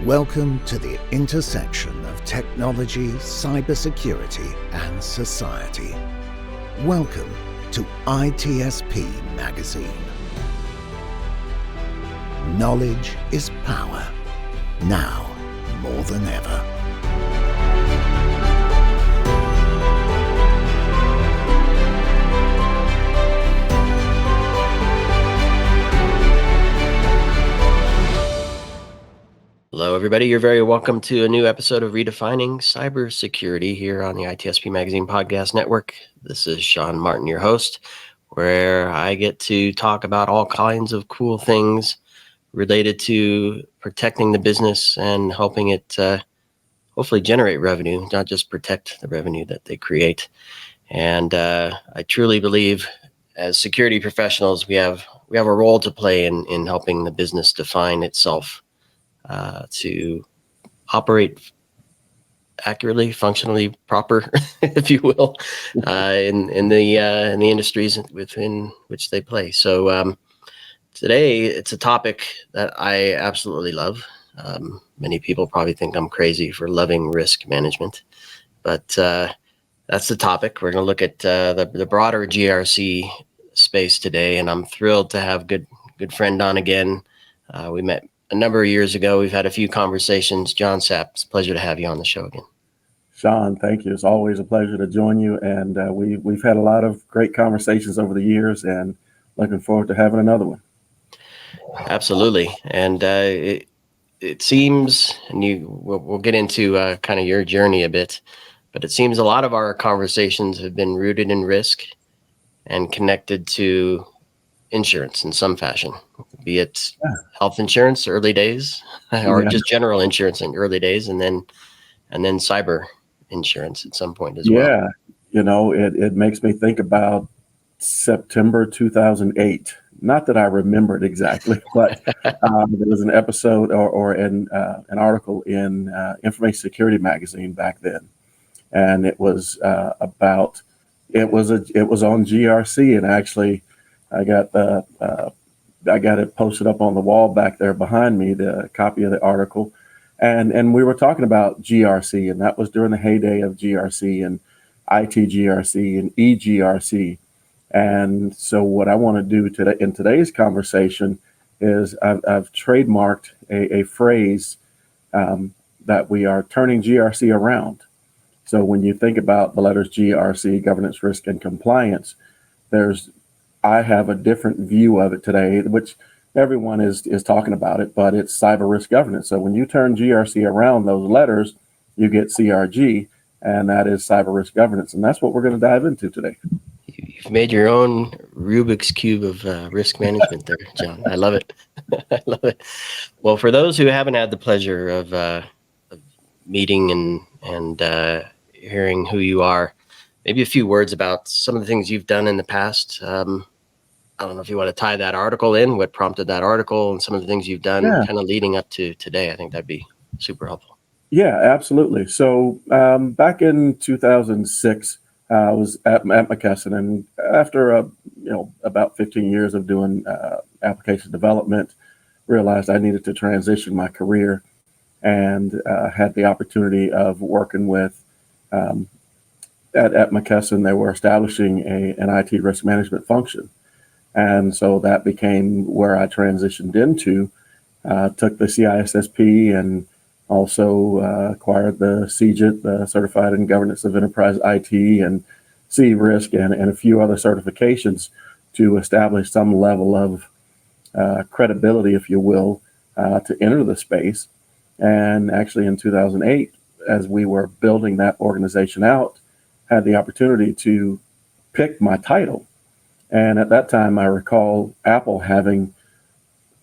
Welcome to the intersection of technology, cybersecurity, and society. Welcome to ITSP Magazine. Knowledge is power, now more than ever. Hello, everybody. You're very welcome to a new episode of Redefining Cybersecurity here on the ITSP Magazine Podcast Network. This is Sean Martin, your host, where I get to talk about all kinds of cool things related to protecting the business and helping it hopefully generate revenue, not just protect the revenue that they create. And I truly believe as security professionals, we have a role to play in helping the business define itself to operate accurately, functionally proper, if you will, in the industries within which they play. So today it's a topic that I absolutely love. Many people probably think I'm crazy for loving risk management, but that's the topic. We're going to look at the broader GRC space today, and I'm thrilled to have good friend on again. We met a number of years ago. We've had a few conversations. John Sapp, it's a pleasure to have you on the show again. Sean, thank you. It's always a pleasure to join you. And we've had a lot of great conversations over the years, and looking forward to having another one. Absolutely. And it seems, and we'll get into kind of your journey a bit, but it seems a lot of our conversations have been rooted in risk and connected to insurance in some fashion, be it health insurance early days or just general insurance in early days, and then cyber insurance at some point as well. Yeah, you know, it makes me think about September 2008. Not that I remember it exactly, but there was an episode or an article in Information Security Magazine back then, and it was on GRC, and actually I got it posted up on the wall back there behind me, the copy of the article. And we were talking about GRC, and that was during the heyday of GRC and ITGRC and EGRC. And so what I want to do today in today's conversation is I've trademarked a phrase that we are turning GRC around. So when you think about the letters GRC, governance, risk, and compliance, I have a different view of it today, which everyone is talking about it, but it's cyber risk governance. So when you turn GRC around those letters, you get CRG, and that is cyber risk governance. And that's what we're going to dive into today. You've made your own Rubik's Cube of risk management there, John. I love it. I love it. Well, for those who haven't had the pleasure of meeting and hearing who you are, maybe a few words about some of the things you've done in the past. I don't know if you want to tie that article in, what prompted that article, and some of the things you've done kind of leading up to today. I think that'd be super helpful. Yeah, absolutely. So back in 2006, I was at McKesson, and after about 15 years of doing application development, realized I needed to transition my career, and had the opportunity of working with at McKesson. They were establishing an IT risk management function. And so that became where I transitioned into, took the CISSP, and also acquired the CGIT, the Certified in Governance of Enterprise IT, and C-Risk, and a few other certifications to establish some level of credibility, if you will, to enter the space. And actually in 2008, as we were building that organization out, had the opportunity to pick my title. And at that time, I recall Apple having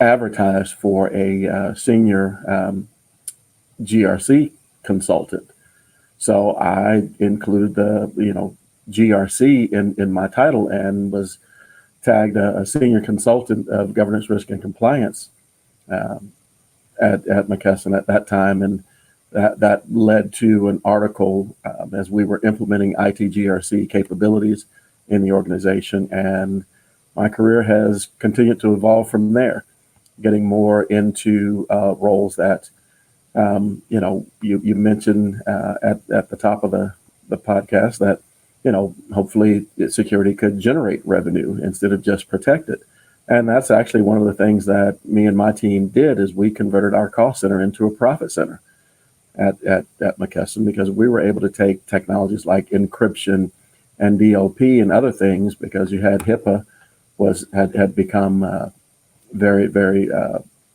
advertised for a senior GRC consultant. So I included the GRC in my title, and was tagged a senior consultant of governance, risk, and compliance at McKesson at that time. And that led to an article as we were implementing ITGRC capabilities in the organization, and my career has continued to evolve from there, getting more into roles that You mentioned at the top of the podcast that, hopefully security could generate revenue instead of just protect it. And that's actually one of the things that me and my team did is we converted our cost center into a profit center at McKesson, because we were able to take technologies like encryption and DLP and other things, because you had HIPAA had become very, very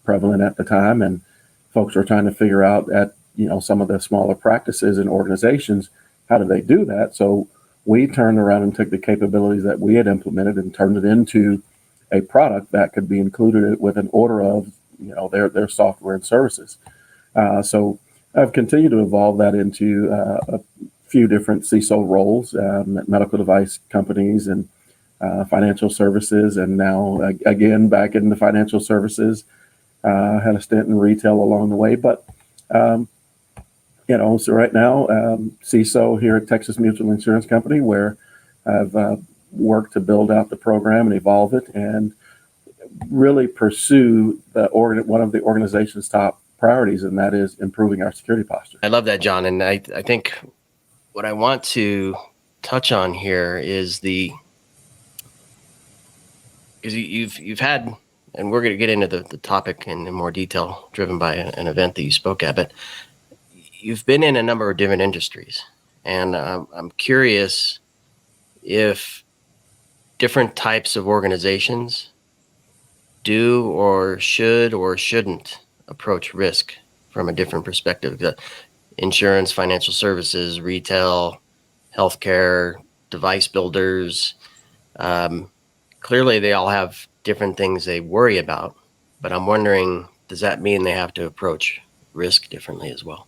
prevalent at the time, and folks were trying to figure out at some of the smaller practices and organizations, how do they do that? So we turned around and took the capabilities that we had implemented and turned it into a product that could be included with an order of their software and services. So I've continued to evolve that into a few different CISO roles, medical device companies and financial services, and now again back into financial services. Had a stint in retail along the way, but so right now CISO here at Texas Mutual Insurance Company, where I've worked to build out the program and evolve it, and really pursue one of the organization's top priorities, and that is improving our security posture. I love that, John, and I think what I want to touch on here is because you've had, and we're going to get into the topic in more detail, driven by an event that you spoke at, but you've been in a number of different industries, and I'm curious if different types of organizations do or should or shouldn't approach risk from a different perspective. The insurance, financial services, retail, healthcare, device builders, clearly they all have different things they worry about, but I'm wondering, does that mean they have to approach risk differently as well?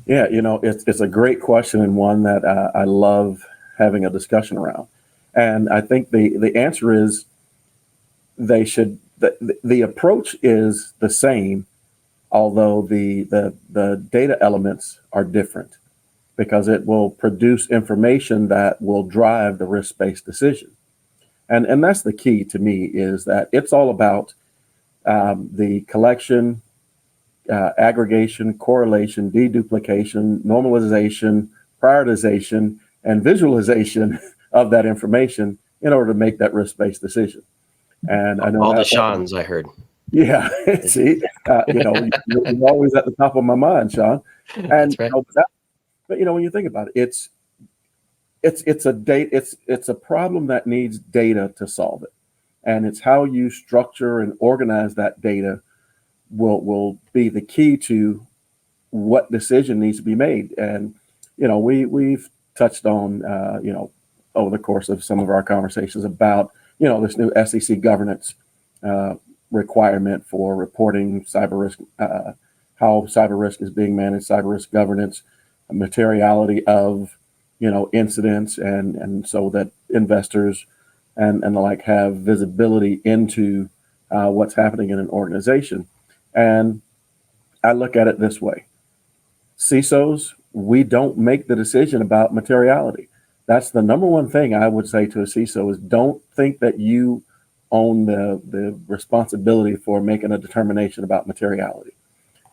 Yeah, it's a great question, and one that I love having a discussion around. And I think the answer is they should. The approach is the same, although the data elements are different, because it will produce information that will drive the risk-based decision. And that's the key to me, is that it's all about the collection, aggregation, correlation, deduplication, normalization, prioritization, and visualization of that information in order to make that risk-based decision. And I know all the Seans I heard. Yeah, see, you're always at the top of my mind, Sean. And That's right. But when you think about it, it's a problem that needs data to solve it, and it's how you structure and organize that data will be the key to what decision needs to be made. And we've touched on over the course of some of our conversations about this new SEC governance requirement for reporting cyber risk, how cyber risk is being managed, cyber risk governance, materiality of incidents, and so that investors and the like have visibility into what's happening in an organization. And I look at it this way: CISOs, we don't make the decision about materiality. That's the number one thing I would say to a CISO, is don't think that you own the responsibility for making a determination about materiality.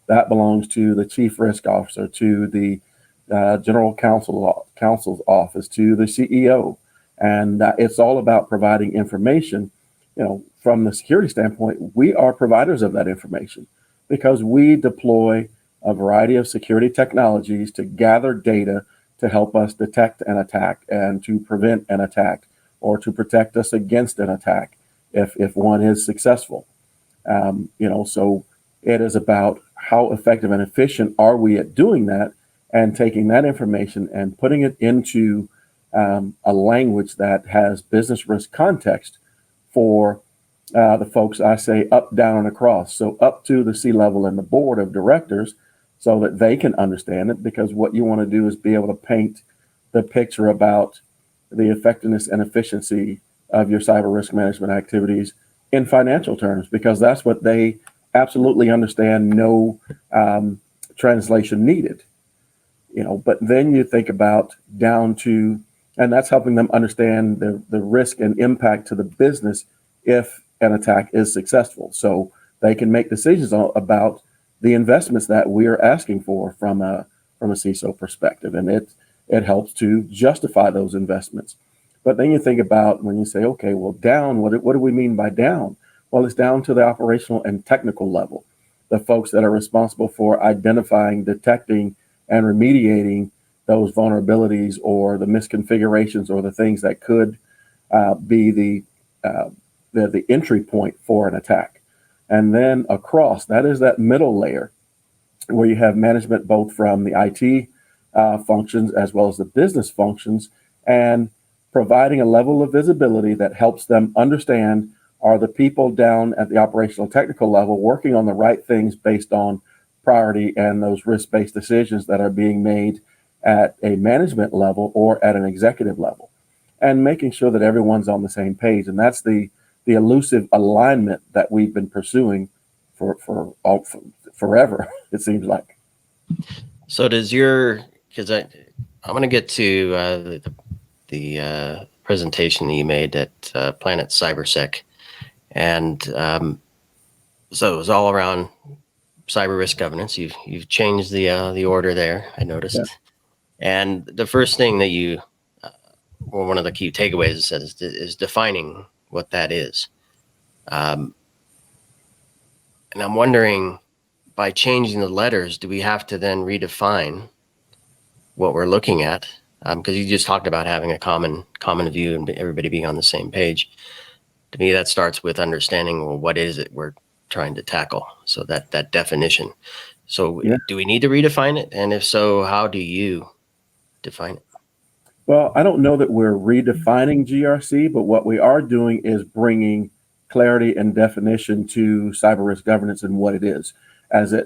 That belongs to the chief risk officer, to the general counsel's office, to the CEO. And it's all about providing information. From the security standpoint, we are providers of that information, because we deploy a variety of security technologies to gather data to help us detect an attack and to prevent an attack, or to protect us against an attack if one is successful. So it is about how effective and efficient are we at doing that, and taking that information and putting it into a language that has business risk context for the folks, I say up, down, and across. So up to the C-level and the board of directors, so that they can understand it, because what you want to do is be able to paint the picture about the effectiveness and efficiency of your cyber risk management activities in financial terms, because that's what they absolutely understand. No translation needed. But then you think about down to, and that's helping them understand the risk and impact to the business if an attack is successful. So they can make decisions about the investments that we are asking for from a CISO perspective, and it helps to justify those investments. But then you think about when you say, okay, well, down, what do we mean by down? Well, it's down to the operational and technical level, the folks that are responsible for identifying, detecting, and remediating those vulnerabilities or the misconfigurations or the things that could be the entry point for an attack. And then across, that is that middle layer where you have management both from the IT functions as well as the business functions, and providing a level of visibility that helps them understand, are the people down at the operational technical level working on the right things based on priority and those risk-based decisions that are being made at a management level or at an executive level, and making sure that everyone's on the same page. And that's the elusive alignment that we've been pursuing for forever, it seems like. So does because I'm going to get to the presentation that you made at Planet Cybersec, and so it was all around cyber risk governance. You've changed the order there, I noticed. Yeah. And the first thing that you, or one of the key takeaways it says, is defining what that is. And I'm wondering, by changing the letters, do we have to then redefine what we're looking at? Because you just talked about having a common view and everybody being on the same page. To me, that starts with understanding, well, what is it we're trying to tackle? So that definition. So Yeah. Do we need to redefine it? And if so, how do you define it? Well, I don't know that we're redefining GRC, but what we are doing is bringing clarity and definition to cyber risk governance and what it is.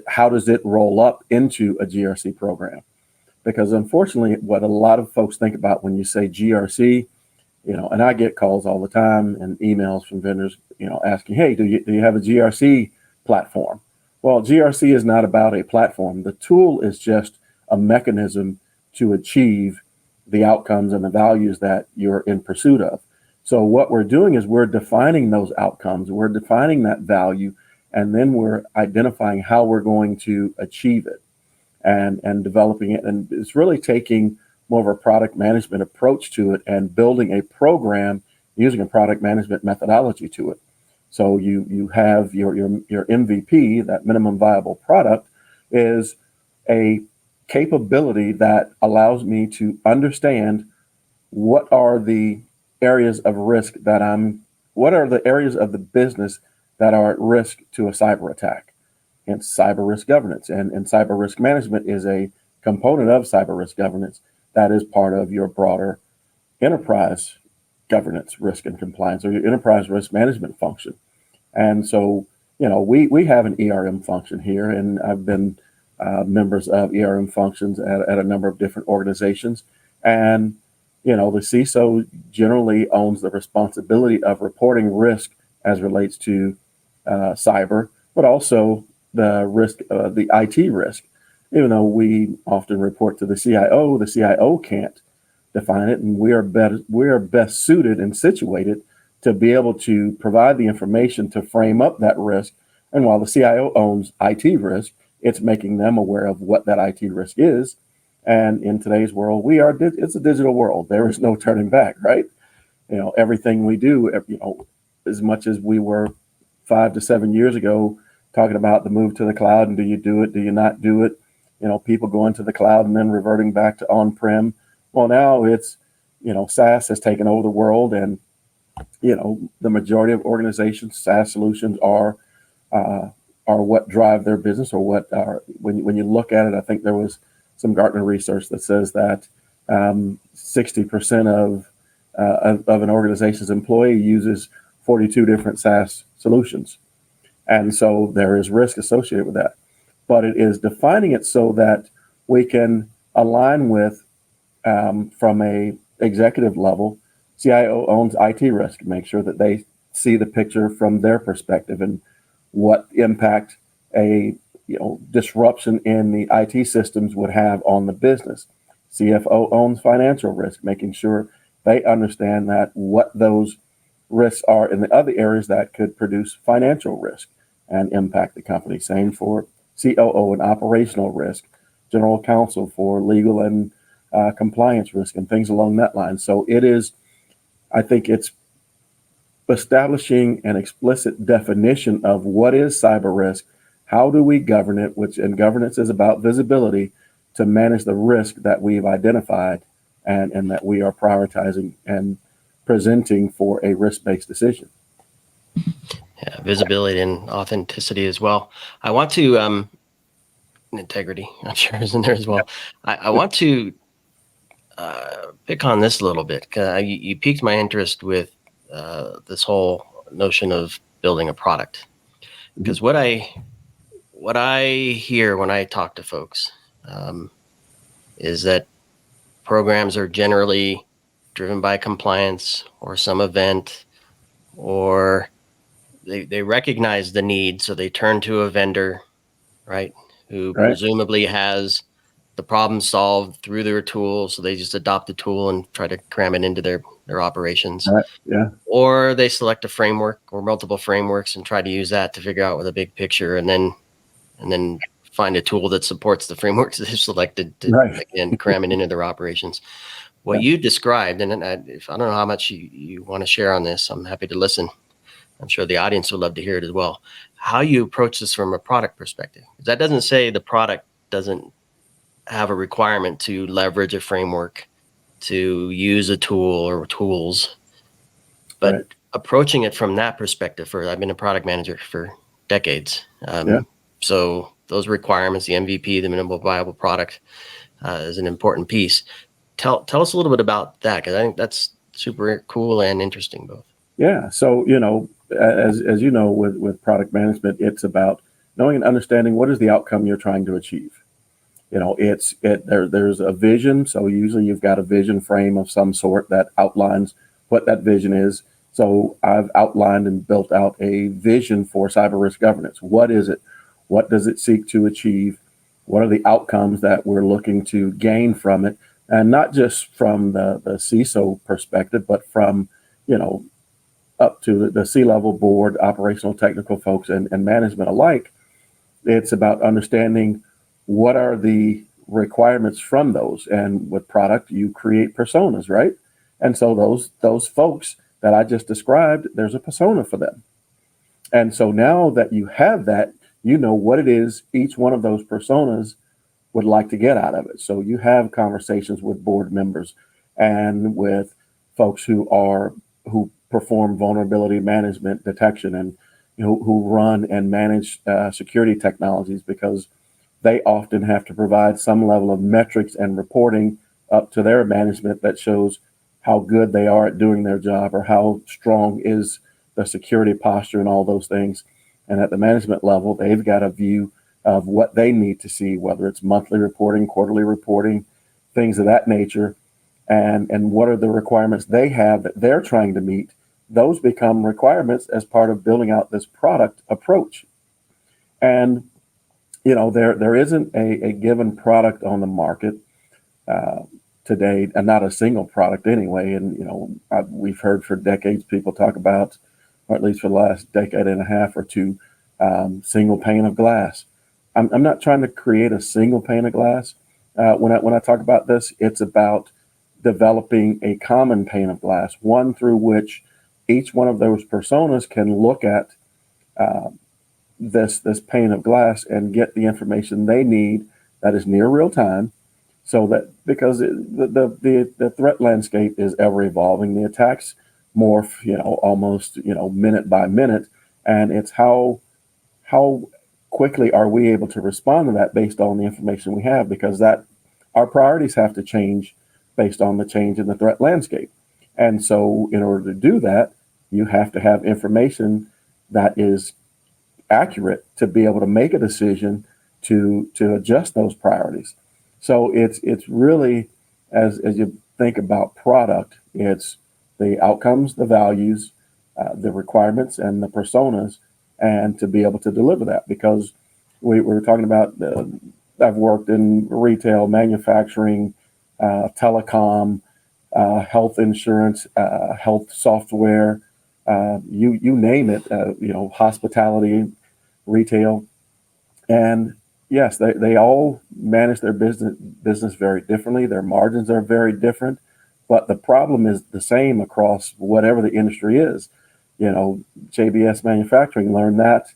How does it roll up into a GRC program? Because unfortunately, what a lot of folks think about when you say GRC, and I get calls all the time and emails from vendors, asking, hey, do you have a GRC platform? Well, GRC is not about a platform. The tool is just a mechanism to achieve the outcomes and the values that you're in pursuit of. So what we're doing is we're defining those outcomes, we're defining that value, and then we're identifying how we're going to achieve it and developing it. And it's really taking more of a product management approach to it and building a program using a product management methodology to it. So you have your MVP, that minimum viable product, is a capability that allows me to understand what are the areas of risk what are the areas of the business that are at risk to a cyber attack. And cyber risk governance and cyber risk management is a component of cyber risk governance that is part of your broader enterprise governance, risk and compliance, or your enterprise risk management function. And so, we have an ERM function here, and I've been members of ERM functions at a number of different organizations. And, the CISO generally owns the responsibility of reporting risk as relates to cyber, but also the risk, the IT risk. Even though we often report to the CIO can't define it, and we are best suited and situated to be able to provide the information to frame up that risk. And while the CIO owns IT risk, it's making them aware of what that IT risk is. And in today's world, it's a digital world. There is no turning back, right? Everything we do, as much as we were 5 to 7 years ago talking about the move to the cloud and do you do it, do you not do it? People going to the cloud and then reverting back to on-prem. Well, now it's, SaaS has taken over the world, and, the majority of organizations, SaaS solutions are what drive their business, or what are, when you look at it, I think there was some Gartner research that says that 60% of an organization's employee uses 42 different SaaS solutions. And so there is risk associated with that. But it is defining it so that we can align with, from a executive level, CIO owns IT risk, make sure that they see the picture from their perspective and what impact a disruption in the IT systems would have on the business. CFO owns financial risk, making sure they understand that what those risks are in the other areas that could produce financial risk and impact the company. Same for COO and operational risk, general counsel for legal and compliance risk and things along that line. So I think it's establishing an explicit definition of what is cyber risk, how do we govern it, and governance is about visibility to manage the risk that we've identified and that we are prioritizing and presenting for a risk-based decision. Yeah, visibility and authenticity as well. I want to, integrity, I'm sure is in there as well. I want to pick on this a little bit, because you piqued my interest with this whole notion of building a product. Because what I hear when I talk to folks is that programs are generally driven by compliance or some event, or they recognize the need, so they turn to a vendor, right, who presumably has the problem solved through their tool, so they just adopt the tool and try to cram it into their operations. Yeah. Or they select a framework or multiple frameworks and try to use that to figure out with a big picture, and then find a tool that supports the frameworks they've selected to again cram it into their operations. What you described, and if I don't know how much you want to share on this, I'm happy to listen. I'm sure the audience would love to hear it as well. How you approach this from a product perspective. That doesn't say the product doesn't have a requirement to leverage a framework, to use a tool or tools, but approaching it from that perspective. I've been a product manager for decades. So those requirements, the MVP, the minimal viable product, is an important piece. Tell us a little bit about that, because I think that's super cool and interesting both. Yeah. So, as you know, with product management, it's about knowing and understanding what is the outcome you're trying to achieve. There's a vision. So usually you've got a vision frame of some sort that outlines what that vision is. So I've outlined and built out a vision for cyber risk governance. What is it? What does it seek to achieve? What are the outcomes that we're looking to gain from it? And not just from the CISO perspective, but from, up to the C-level board, operational technical folks and management alike. It's about understanding what are the requirements from those. And with product, you create personas, right? And so those folks that I just described, there's a persona for them. And so now that you have that, you know what it is each one of those personas would like to get out of it. So you have conversations with board members and with folks who perform vulnerability management detection and who run and manage security technologies, because they often have to provide some level of metrics and reporting up to their management that shows how good they are at doing their job, or how strong is the security posture and all those things. And at the management level, they've got a view of what they need to see, whether it's monthly reporting, quarterly reporting, things of that nature, and what are the requirements they have that they're trying to meet. Those become requirements as part of building out this product approach. And there isn't a given product on the market today, and not a single product anyway. And we've heard for decades people talk about, or at least for the last decade and a half or two, single pane of glass. I'm not trying to create a single pane of glass. When I talk about this, it's about developing a common pane of glass, one through which each one of those personas can look at this pane of glass and get the information they need that is near real time. So that, because the threat landscape is ever evolving, the attacks morph, almost, minute by minute, and it's how quickly are we able to respond to that based on the information we have, because that our priorities have to change based on the change in the threat landscape. And so in order to do that, you have to have information that is accurate to be able to make a decision to adjust those priorities. So it's really, as you think about product, it's the outcomes, the values, the requirements, and the personas, and to be able to deliver that. Because we were talking about, I've worked in retail, manufacturing, telecom, health insurance, health software, you name it, hospitality, retail. And yes, they all manage their business very differently. Their margins are very different, but the problem is the same across whatever the industry is. JBS Manufacturing learned that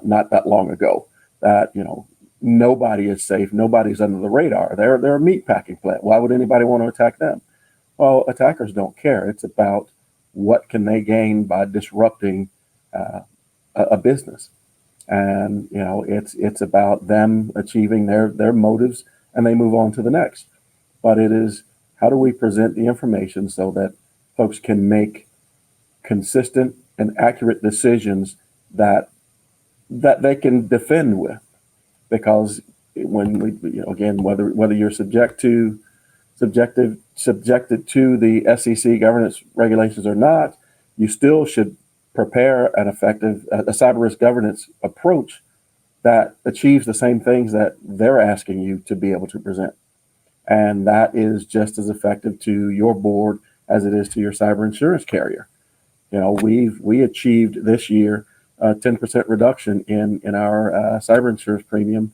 not that long ago, that nobody is safe, nobody's under the radar. They're a meat packing plant. Why would anybody want to attack them? Well, attackers don't care. It's about what can they gain by disrupting a business. And it's about them achieving their motives, and they move on to the next. But it is, how do we present the information so that folks can make consistent and accurate decisions that they can defend with? Because when we, again, whether you're subjected to the SEC governance regulations or not, you still should prepare an effective a cyber risk governance approach that achieves the same things that they're asking you to be able to present. And that is just as effective to your board as it is to your cyber insurance carrier. We achieved this year a 10% reduction in our cyber insurance premium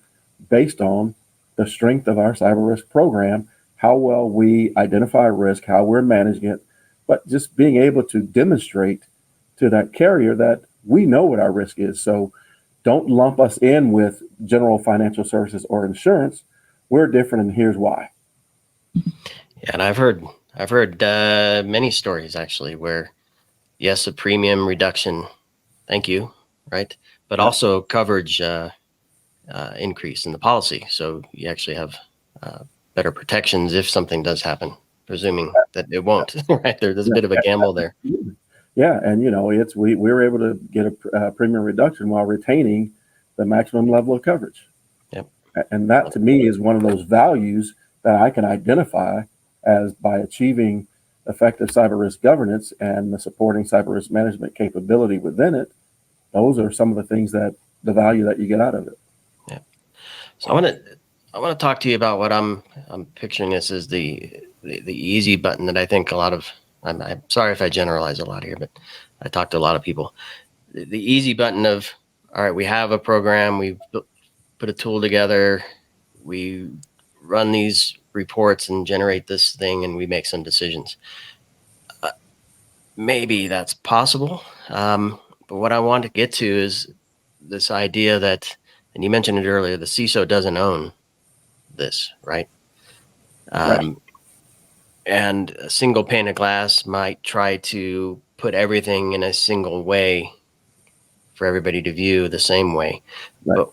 based on the strength of our cyber risk program, how well we identify risk, how we're managing it, but just being able to demonstrate to that carrier that we know what our risk is. So don't lump us in with general financial services or insurance. We're different, and here's why. Yeah, and I've heard many stories actually where, yes, a premium reduction, thank you, right, but also coverage increase in the policy. So you actually have better protections if something does happen, presuming that it won't. Right, there's a bit of a gamble there. Yeah, and we were able to get a premium reduction while retaining the maximum level of coverage. Yep. And that to me is one of those values that I can identify as, by achieving effective cyber risk governance and the supporting cyber risk management capability within it. Those are some of the things that the value that you get out of it. Yeah. So I want to talk to you about what I'm picturing this as the easy button that I think a lot of, I'm sorry if I generalize a lot here, but I talk to a lot of people. The easy button of, all right, we have a program, we put a tool together, we run these reports and generate this thing, and we make some decisions. Maybe that's possible. But what I want to get to is this idea that, and you mentioned it earlier, the CISO doesn't own this, right? Right. And a single pane of glass might try to put everything in a single way for everybody to view the same way. Right.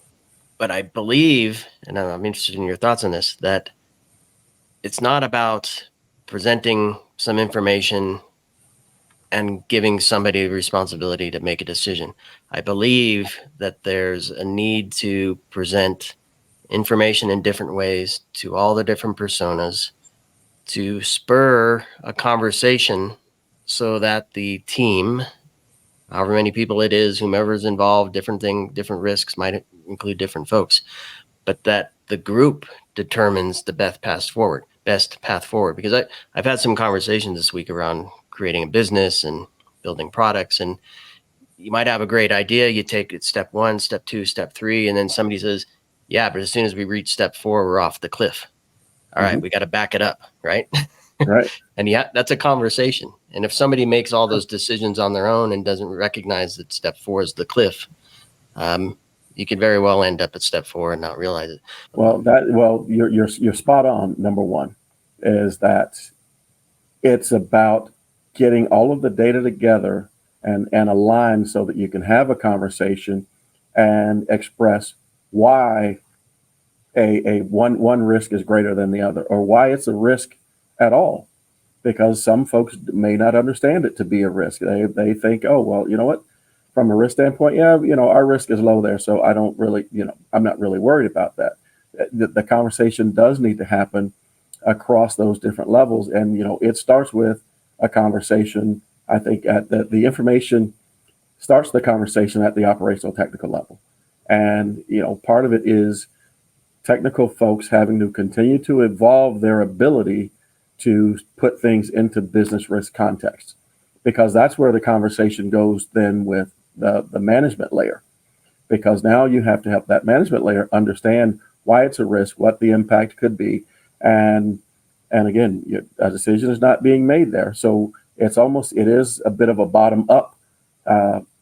But I believe, and I'm interested in your thoughts on this, that it's not about presenting some information and giving somebody the responsibility to make a decision. I believe that there's a need to present information in different ways to all the different personas to spur a conversation so that the team, however many people it is, whomever's involved, different risks might include different folks, but that the group determines the best path forward. Because I've had some conversations this week around creating a business and building products, and you might have a great idea. You take it step 1, step 2, step 3, and then somebody says, yeah, but as soon as we reach step 4, we're off the cliff. All right, we got to back it up, right? Right. And yeah, that's a conversation. And if somebody makes all those decisions on their own and doesn't recognize that step 4 is the cliff, you could very well end up at step 4 and not realize it. Well, you're spot on. Number one is that it's about getting all of the data together and aligned so that you can have a conversation and express why a one risk is greater than the other, or why it's a risk at all. Because some folks may not understand it to be a risk. They think, oh, well, you know what? From a risk standpoint, yeah, our risk is low there, so I don't really, I'm not really worried about that. The conversation does need to happen across those different levels, and it starts with a conversation. I think at the information starts the conversation at the operational technical level, and part of it is technical folks having to continue to evolve their ability to put things into business risk context, because that's where the conversation goes then with the management layer. because now you have to help that management layer understand why it's a risk, what the impact could be. And again, a decision is not being made there. So it is a bit of a bottom up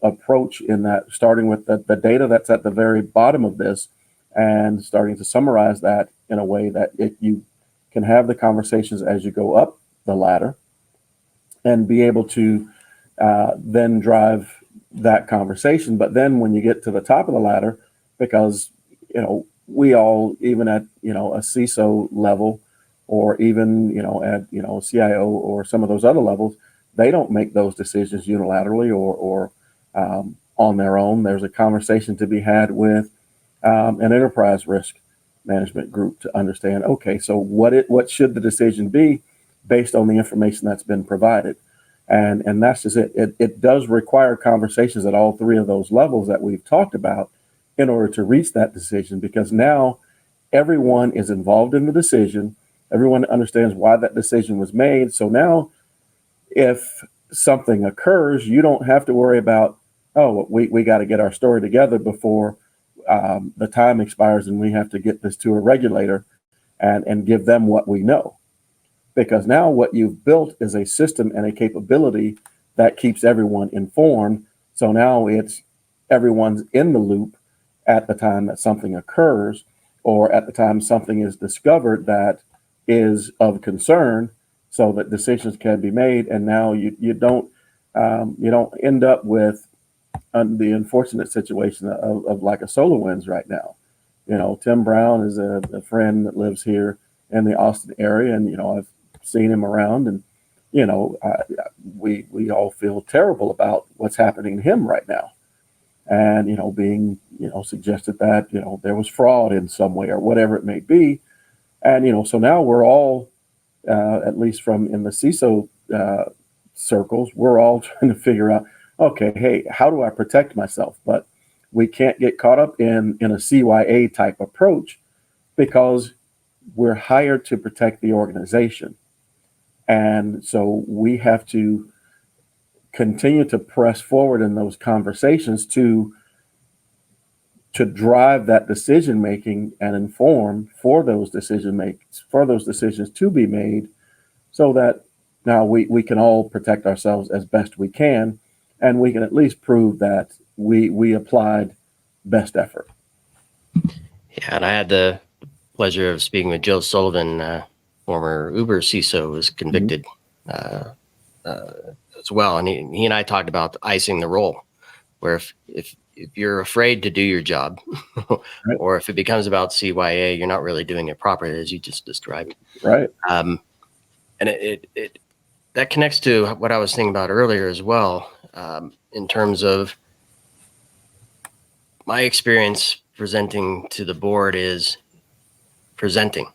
approach in that, starting with the data that's at the very bottom of this and starting to summarize that in a way that you can have the conversations as you go up the ladder and be able to then drive that conversation. But then when you get to the top of the ladder, because, we all, even at, a CISO level, or even, at, CIO or some of those other levels, they don't make those decisions unilaterally or on their own. There's a conversation to be had with an enterprise risk management group to understand, okay, so what should the decision be based on the information that's been provided? And that's just it. It does require conversations at all three of those levels that we've talked about in order to reach that decision, because now everyone is involved in the decision. Everyone understands why that decision was made. So now if something occurs, you don't have to worry about, oh, we got to get our story together before the time expires and we have to get this to a regulator and give them what we know. Because now what you've built is a system and a capability that keeps everyone informed. So now everyone's in the loop at the time that something occurs, or at the time something is discovered that is of concern, so that decisions can be made. And now you don't end up with the unfortunate situation of like a SolarWinds right now. Tim Brown is a friend that lives here in the Austin area, and I've seen him around, and we all feel terrible about what's happening to him right now, and being suggested that there was fraud in some way or whatever it may be. And so now we're all at least from in the CISO circles, we're all trying to figure out, okay, hey, how do I protect myself? But we can't get caught up in a CYA type approach, because we're hired to protect the organization. And so we have to continue to press forward in those conversations to drive that decision making and inform for those decisions to be made, so that now we can all protect ourselves as best we can, and we can at least prove that we applied best effort. Yeah, and I had the pleasure of speaking with Joe Sullivan, former Uber CISO, was convicted as well, and he and I talked about icing the roll, where if you're afraid to do your job, Right. or if it becomes about CYA, you're not really doing it properly, as you just described. Right. And it that connects to what I was thinking about earlier as well, in terms of my experience presenting to the board is presenting,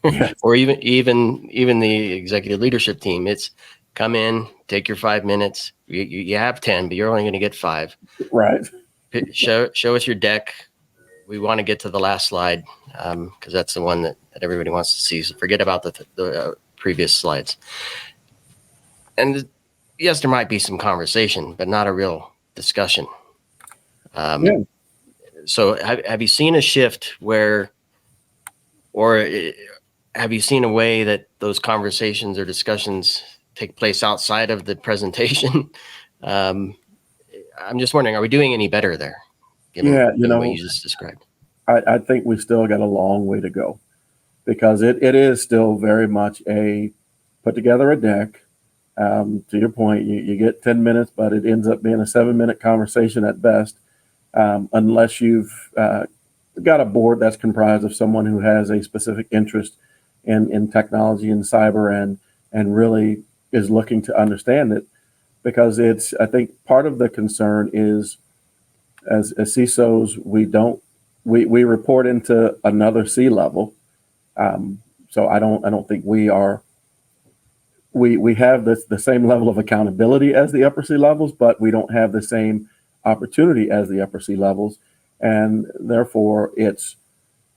Yes. or even the executive leadership team. It's come in, take your 5 minutes. You have 10, but you're only going to get 5. Right. Show us your deck. We want to get to the last slide, because that's the one that everybody wants to see. So forget about the previous slides. And yes, there might be some conversation, but not a real discussion. Yeah. So have you seen a shift where, or have you seen a way that those conversations or discussions take place outside of the presentation? I'm just wondering, are we doing any better there? Given what you just described. I think we still got a long way to go, because it is still very much a put together a deck. To your point, you get 10 minutes, but it ends up being a 7-minute conversation at best, unless you've got a board that's comprised of someone who has a specific interest in technology and cyber, and really is looking to understand it. Because I think part of the concern is, as CISOs, we report into another C level. So I don't think we have the same level of accountability as the upper C levels, but we don't have the same opportunity as the upper C levels. And therefore it's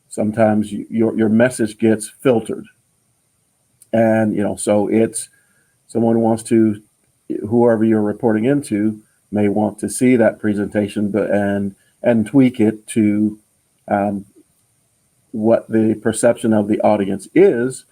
sometimes your message gets filtered. And, so it's someone wants to, whoever you're reporting into may want to see that presentation, and and tweak it to what the perception of the audience is.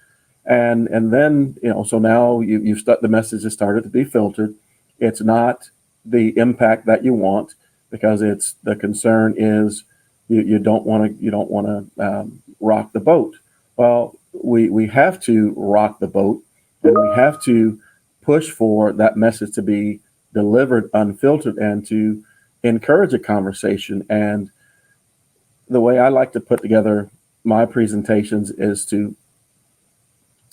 And then, so now the message has started to be filtered. It's not the impact that you want, because the concern is you don't want to rock the boat. Well, we have to rock the boat, and we have to push for that message to be delivered unfiltered and to encourage a conversation. And the way I like to put together my presentations is to,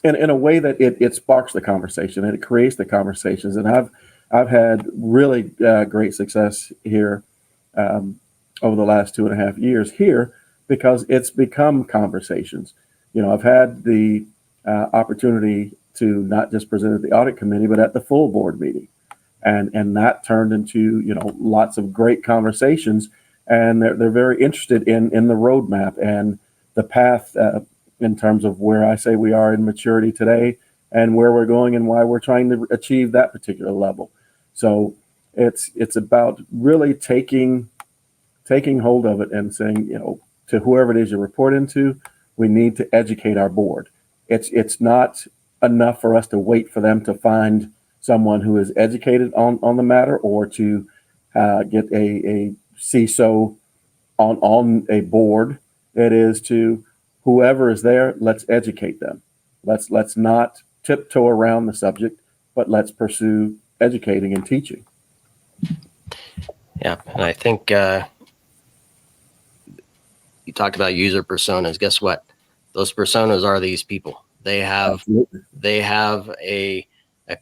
in a way that it sparks the conversation and it creates the conversations. And I've had really great success here over the last 2.5 years here, because it's become conversations. I've had the opportunity to not just present at the audit committee, but at the full board meeting. And that turned into, lots of great conversations. And they're very interested in the roadmap and the path in terms of where I say we are in maturity today and where we're going and why we're trying to achieve that particular level. So it's about really taking hold of it and saying, to whoever it is you report into, we need to educate our board. It's not enough for us to wait for them to find someone who is educated on the matter, or to get a CISO on a board. It is to whoever is there, let's educate them. Let's not tiptoe around the subject, but let's pursue educating and teaching. Yeah, and I think you talked about user personas. Guess what? Those personas are these people. They have Absolutely. They have a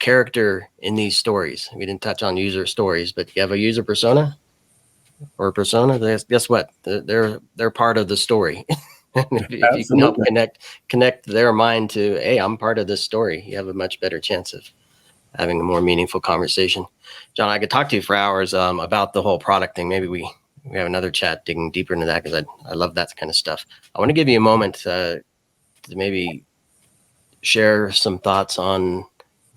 character in these stories. We didn't touch on user stories, but you have a user persona or a persona. Guess what? They're part of the story. if you can help connect their mind to, hey, I'm part of this story, you have a much better chance of having a more meaningful conversation. John, I could talk to you for hours about the whole product thing. Maybe we have another chat digging deeper into that, because I love that kind of stuff. I want to give you a moment to maybe share some thoughts on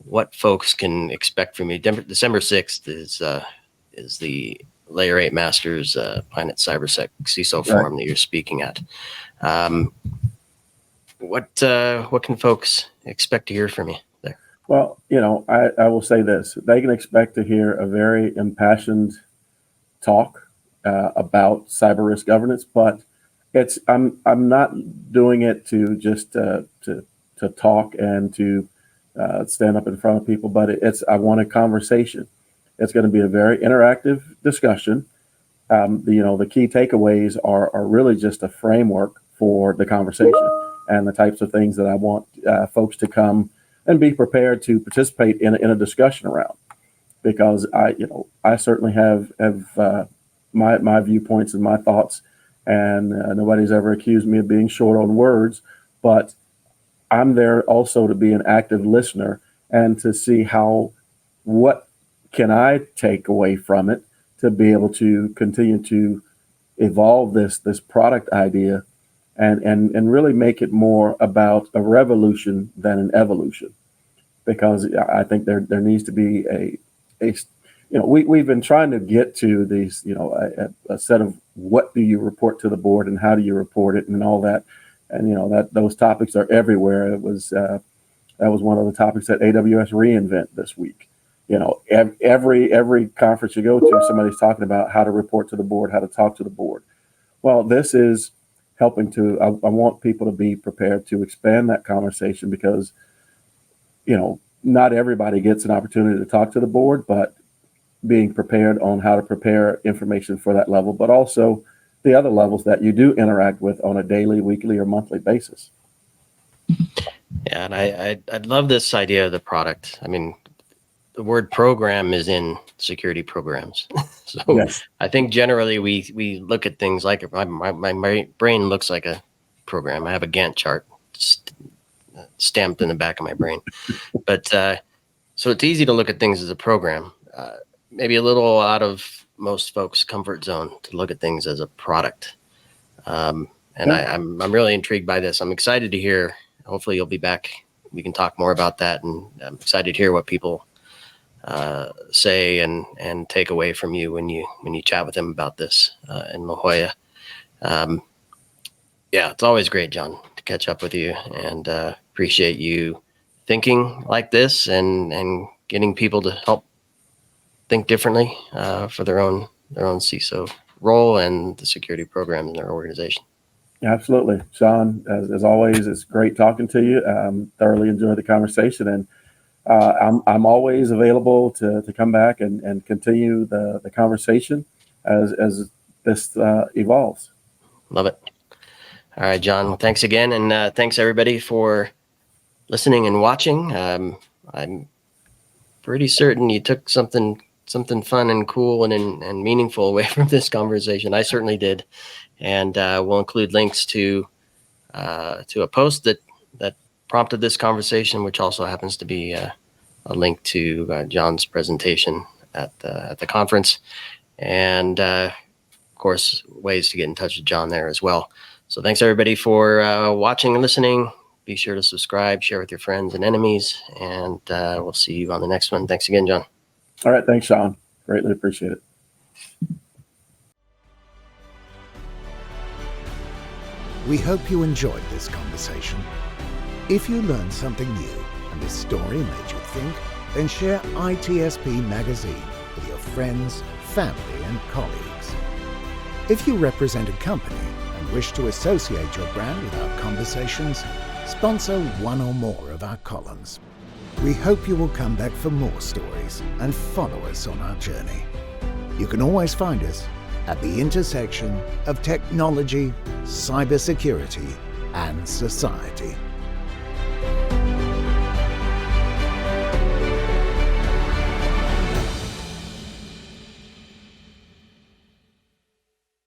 what folks can expect from you. December 6th is the Layer 8 Masters Planet CyberSec CISO Forum that you're speaking at. What can folks expect to hear from you there? Well, I will say this: they can expect to hear a very impassioned talk about cyber risk governance, but I'm not doing it to just to talk and to stand up in front of people, but I want a conversation. It's going to be a very interactive discussion. The key takeaways are really just a framework for the conversation and the types of things that I want folks to come and be prepared to participate in a discussion around, because I certainly have my viewpoints and my thoughts, and nobody's ever accused me of being short on words, but I'm there also to be an active listener and to see what can I take away from it to be able to continue to evolve this product idea and really make it more about a revolution than an evolution. Because I think there needs to be we've been trying to get to these, a set of what do you report to the board and how do you report it and all that. And, those topics are everywhere. That was one of the topics at AWS reInvent this week. Every conference you go to, somebody's talking about how to report to the board, how to talk to the board. Well, this is helping to, I want people to be prepared to expand that conversation, because, not everybody gets an opportunity to talk to the board, but being prepared on how to prepare information for that level, but also the other levels that you do interact with on a daily, weekly, or monthly basis. Yeah, and I love this idea of the product. I mean, the word program is in security programs. So yes. I think generally we look at things like my brain looks like a program. I have a Gantt chart stamped in the back of my brain. But so it's easy to look at things as a program. Maybe a little out of most folks' comfort zone to look at things as a product. I'm really intrigued by this. I'm excited to hear. Hopefully you'll be back. We can talk more about that, and I'm excited to hear what people say and take away from you when you chat with them about this in La Jolla. Yeah, it's always great, John, to catch up with you, and appreciate you thinking like this and getting people to help think differently for their own CISO role and the security programs in their organization. Absolutely. Sean, as always, it's great talking to you. Thoroughly enjoyed the conversation, and I'm always available to come back and continue the conversation as this evolves. Love it. All right, John, thanks again, and thanks everybody for listening and watching. I'm pretty certain you took something fun and cool and meaningful away from this conversation. I certainly did, and we'll include links to a post that prompted this conversation, which also happens to be a link to John's presentation at the conference, and of course ways to get in touch with John there as well. So thanks everybody for watching and listening. Be sure to subscribe, share with your friends and enemies, and we'll see you on the next one. Thanks again, John. All right. Thanks, Sean. Greatly appreciate it. We hope you enjoyed this conversation. If you learned something new and this story made you think, then share ITSP Magazine with your friends, family, and colleagues. If you represent a company and wish to associate your brand with our conversations, sponsor one or more of our columns. We hope you will come back for more stories and follow us on our journey. You can always find us at the intersection of technology, cybersecurity, and society.